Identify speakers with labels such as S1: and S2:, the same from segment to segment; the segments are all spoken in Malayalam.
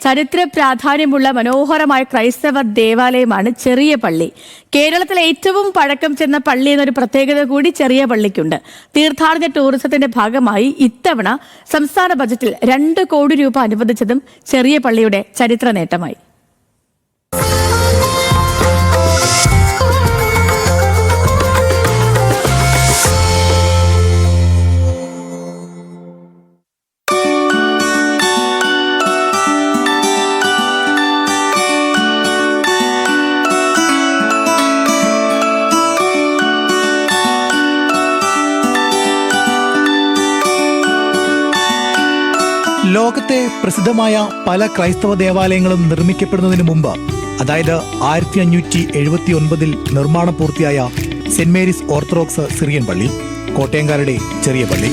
S1: ചരിത്ര പ്രാധാന്യമുള്ള മനോഹരമായ ക്രൈസ്തവ ദേവാലയമാണ് ചെറിയ പള്ളി. കേരളത്തിലെ ഏറ്റവും പഴക്കം ചെന്ന പള്ളി എന്നൊരു പ്രത്യേകത കൂടി ചെറിയ പള്ളിക്കുണ്ട്. തീർത്ഥാടന ടൂറിസത്തിന്റെ ഭാഗമായി ഇത്തവണ സംസ്ഥാന ബജറ്റിൽ 2 കോടി രൂപ അനുവദിച്ചതും ചെറിയ പള്ളിയുടെ ചരിത്ര നേട്ടമായി.
S2: ലോകത്തെ പ്രസിദ്ധമായ പല ക്രൈസ്തവ ദേവാലയങ്ങളും നിർമ്മിക്കപ്പെടുന്നതിന് മുമ്പ്, അതായത് 1579 നിർമ്മാണം പൂർത്തിയായ സെന്റ് മേരീസ് ഓർത്തഡോക്സ് സിറിയൻ പള്ളി, കോട്ടയംകാരുടെ ചെറിയ പള്ളി.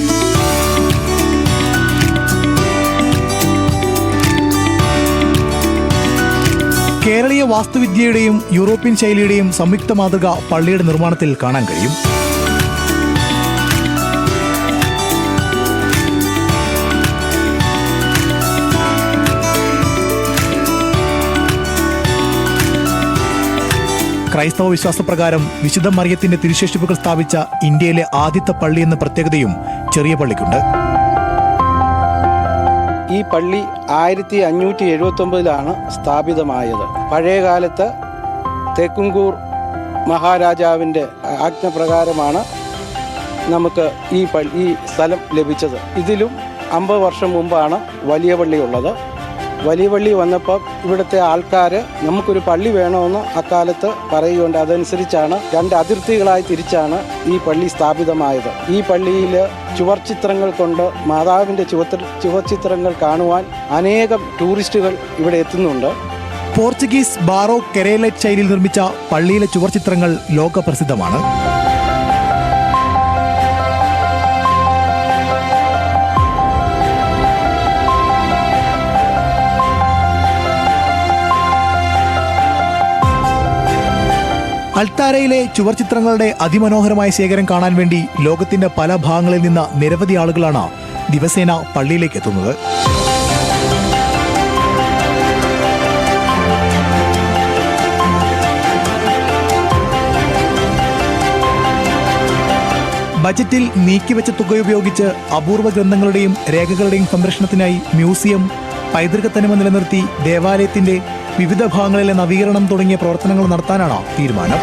S2: കേരളീയ വാസ്തുവിദ്യയുടെയും യൂറോപ്യൻ ശൈലിയുടെയും സംയുക്ത മാതൃക പള്ളിയുടെ നിർമ്മാണത്തിൽ കാണാൻ കഴിയും. ക്രൈസ്തവ വിശ്വാസപ്രകാരം വിശുദ്ധ മറിയത്തിന്റെ തിരുശേഷിപ്പുകൾ സ്ഥാപിച്ച ഇന്ത്യയിലെ ആദ്യത്തെ പള്ളി എന്ന പ്രത്യേകതയും ചെറിയ പള്ളിക്കുണ്ട്.
S3: ഈ പള്ളി 1579 സ്ഥാപിതമായത്. പഴയകാലത്ത് തേക്കുംകൂർ മഹാരാജാവിൻ്റെ ആജ്ഞപ്രകാരമാണ് നമുക്ക് ഈ സ്ഥലം ലഭിച്ചത്. ഇതിലും 50 വർഷം മുമ്പാണ് വലിയ പള്ളി ഉള്ളത്. വലിയ പള്ളി വന്നപ്പോൾ ഇവിടുത്തെ ആൾക്കാർ നമുക്കൊരു പള്ളി വേണമെന്ന് അക്കാലത്ത് പറയുകയുണ്ട്. അതനുസരിച്ചാണ് 2 അതിർത്തികളായി തിരിച്ചാണ് ഈ പള്ളി സ്ഥാപിതമായത്. ഈ പള്ളിയിൽ ചുവർച്ചിത്രങ്ങൾ കൊണ്ട് മാതാവിൻ്റെ ചുവർച്ചിത്രങ്ങൾ കാണുവാൻ അനേകം ടൂറിസ്റ്റുകൾ ഇവിടെ എത്തുന്നുണ്ട്.
S2: പോർച്ചുഗീസ് ബാറോക്ക് കെരേലൈറ്റ് ശൈലിയിൽ നിർമ്മിച്ച പള്ളിയിലെ ചുവർച്ചിത്രങ്ങൾ ലോകപ്രസിദ്ധമാണ്. അൾത്താരയിലെ ചുവർച്ചിത്രങ്ങളുടെ അതിമനോഹരമായ ശേഖരം കാണാൻ വേണ്ടി ലോകത്തിന്റെ പല ഭാഗങ്ങളിൽ നിന്ന് നിരവധി ആളുകളാണ് ദിവസേന പള്ളിയിലേക്ക് എത്തുന്നത്. ബജറ്റിൽ നീക്കിവെച്ച തുക ഉപയോഗിച്ച് അപൂർവ ഗ്രന്ഥങ്ങളുടെയും രേഖകളുടെയും സംരക്ഷണത്തിനായി മ്യൂസിയം, പൈതൃക തനിമ നിലനിർത്തി ദേവാലയത്തിന്റെ വിവിധ ഭാഗങ്ങളിലെ നവീകരണം തുടങ്ങിയ പ്രവർത്തനങ്ങൾ നടത്താനാണ് തീരുമാനം.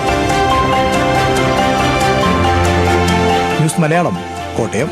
S2: ന്യൂസ് മലയാളം, കോട്ടയം.